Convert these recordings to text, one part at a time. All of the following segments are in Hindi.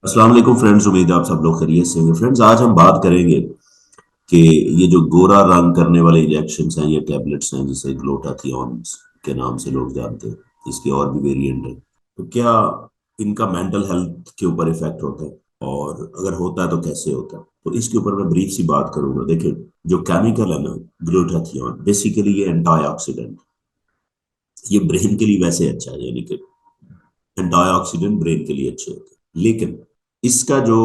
अस्सलाम वालेकुम फ्रेंड्स, उम्मीद है आप सब लोग खैरियत से होंगे। फ्रेंड्स, आज हम बात करेंगे कि ये जो गोरा रंग करने वाले इंजेक्शंस हैं, ये टैबलेट्स हैं जिसे ग्लूटाथियोन के नाम से लोग जानते हैं। इसके और भी वेरिएंट है। तो क्या इनका मेंटल हेल्थ के ऊपर इफेक्ट होता है, और अगर होता है तो कैसे होता है? तो इसके ऊपर मैं ब्रीफ सी बात करूंगा। देखिए, जो केमिकल है ना, ग्लूटाथियोन बेसिकली ये एंटीऑक्सीडेंट, ये ब्रेन के लिए वैसे अच्छा है, यानी कि एंटीऑक्सीडेंट ब्रेन के लिए अच्छे होते हैं। लेकिन इसका जो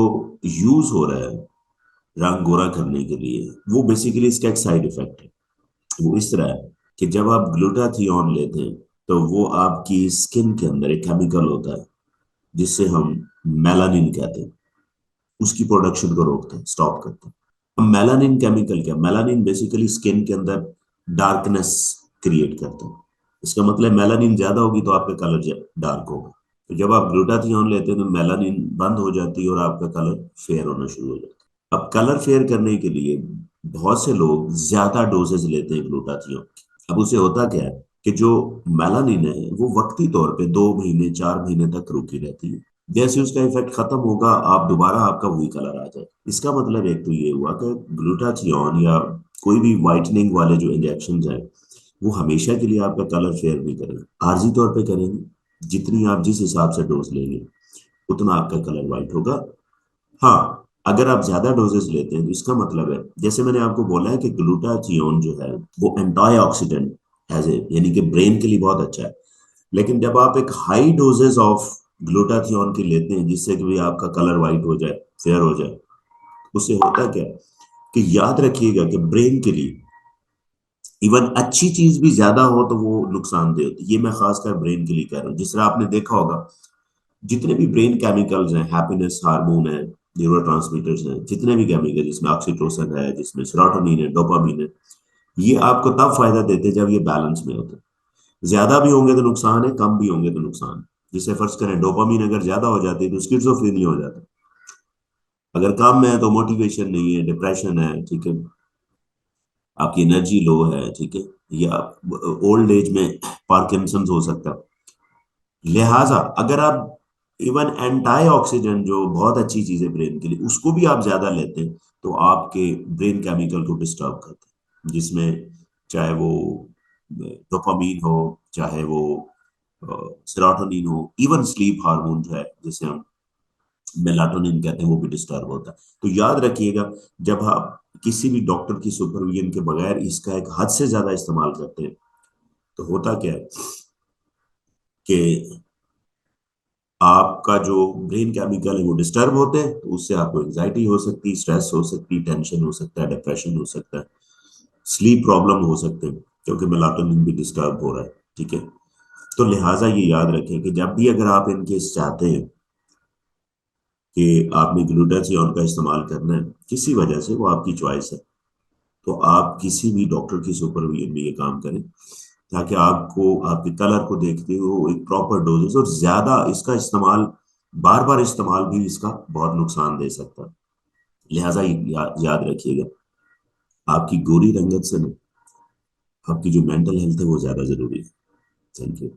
यूज हो रहा है रंग गोरा करने के लिए, वो बेसिकली इसका एक साइड इफेक्ट है। वो इस तरह है कि जब आप ग्लूटाथियोन लेते हैं तो वो आपकी स्किन के अंदर एक केमिकल होता है जिससे हम मेलानिन कहते हैं, उसकी प्रोडक्शन को रोकता है, स्टॉप करता है। अब मेलानिन केमिकल क्या? मेलानिन बेसिकली स्किन के अंदर डार्कनेस क्रिएट करता है। इसका मतलब मेलानिन ज्यादा होगी तो आपका कलर डार्क होगा। तो जब आप ग्लूटाथियोन लेते हैं तो मेलानिन बंद हो जाती है और आपका कलर फेयर होना शुरू हो जाता है। अब कलर फेयर करने के लिए बहुत से लोग ज्यादा डोजेज लेते हैं ग्लूटाथियोन। अब उसे होता क्या है कि जो मेलानिन है वो वक्ती तौर पे 2 महीने 4 महीने तक रुकी रहती है। जैसे उसका इफेक्ट खत्म होगा, आप दोबारा आपका वही कलर आ जाए। इसका मतलब एक तो ये हुआ कि ग्लूटाथियोन या कोई भी व्हाइटनिंग वाले जो इंजेक्शन है वो हमेशा के लिए आपका कलर फेयर नहीं करेंगे, आर्जी तौर पे करेंगे। जितनी आप जिस हिसाब से डोज लेंगे उतना आपका कलर व्हाइट होगा। हाँ, अगर आप ज्यादा डोजेस लेते हैं तो इसका मतलब है, जैसे मैंने आपको बोला है कि ग्लूटाथियोन जो है वो एंटीऑक्सीडेंट एज ए, यानी कि ब्रेन के लिए बहुत अच्छा है। लेकिन जब आप एक हाई डोजेस ऑफ ग्लूटाथियोन की लेते हैं जिससे कि भी आपका कलर व्हाइट हो जाए, फेयर हो जाए, उससे होता क्या है कि याद रखिएगा कि ब्रेन के लिए इवन अच्छी चीज भी ज्यादा हो तो वो नुकसानदेह होती है। ये मैं खासकर ब्रेन के लिए कह रहा हूँ। जिस तरह आपने देखा होगा, जितने भी ब्रेन केमिकल्स हैं, हैप्पीनेस हार्मोन है, न्यूरो ट्रांसमीटर्स हैं, जितने भी केमिकल, जिसमें ऑक्सीटोसिन है, जिसमें सेरोटोनिन है, डोपामिन है, ये आपको तब फायदा देते हैं जब ये बैलेंस में होते हैं। ज्यादा भी होंगे तो नुकसान है, कम भी होंगे तो नुकसान है। जिसे फर्ज करें, डोपामिन अगर ज्यादा हो जाती है तो स्किज़ोफ्रेनिया हो जाता है। अगर कम है तो मोटिवेशन नहीं है, डिप्रेशन है, ठीक है, आपकी एनर्जी लो है, ठीक है, या ओल्ड एज में पार्किंसंस हो सकता है। लिहाजा अगर आप इवन एंटी ऑक्सीडेंट, जो बहुत अच्छी चीज है ब्रेन के लिए, उसको भी आप ज्यादा लेते हैं तो आपके ब्रेन केमिकल को डिस्टर्ब करते हैं, जिसमें चाहे वो डोपामीन हो, चाहे वो सेरोटोनिन हो, इवन स्लीप हार्मोन जो है जिसे हम मेलाटोनिन कहते हैं, वो भी डिस्टर्ब होता है। तो याद रखिएगा, जब आप किसी भी डॉक्टर की सुपरविजन के बगैर इसका एक हद से ज्यादा इस्तेमाल करते हैं तो होता क्या है कि आपका जो ब्रेन केमिकल है वो डिस्टर्ब होते हैं। तो उससे आपको एंजाइटी हो सकती है, स्ट्रेस हो सकती है, टेंशन हो सकता है, डिप्रेशन हो सकता है, स्लीप प्रॉब्लम हो सकते हैं, क्योंकि मेलाटोनिन भी डिस्टर्ब हो रहा है, ठीक है। तो लिहाजा ये याद रखें कि जब भी अगर आप इनके चाहते हैं कि आपने ग्लूटाथियोन का इस्तेमाल करना है किसी वजह से, वो आपकी चॉइस है, तो आप किसी भी डॉक्टर की सुपरविजन में ये काम करें, ताकि आपको आपके कलर को देखते हुए एक प्रॉपर डोजेस, और ज्यादा इसका इस्तेमाल, बार बार इस्तेमाल भी इसका बहुत नुकसान दे सकता है। लिहाजा याद रखिएगा, आपकी गोरी रंगत से ना, आपकी जो मेंटल हेल्थ है वो ज्यादा जरूरी है। Thank you.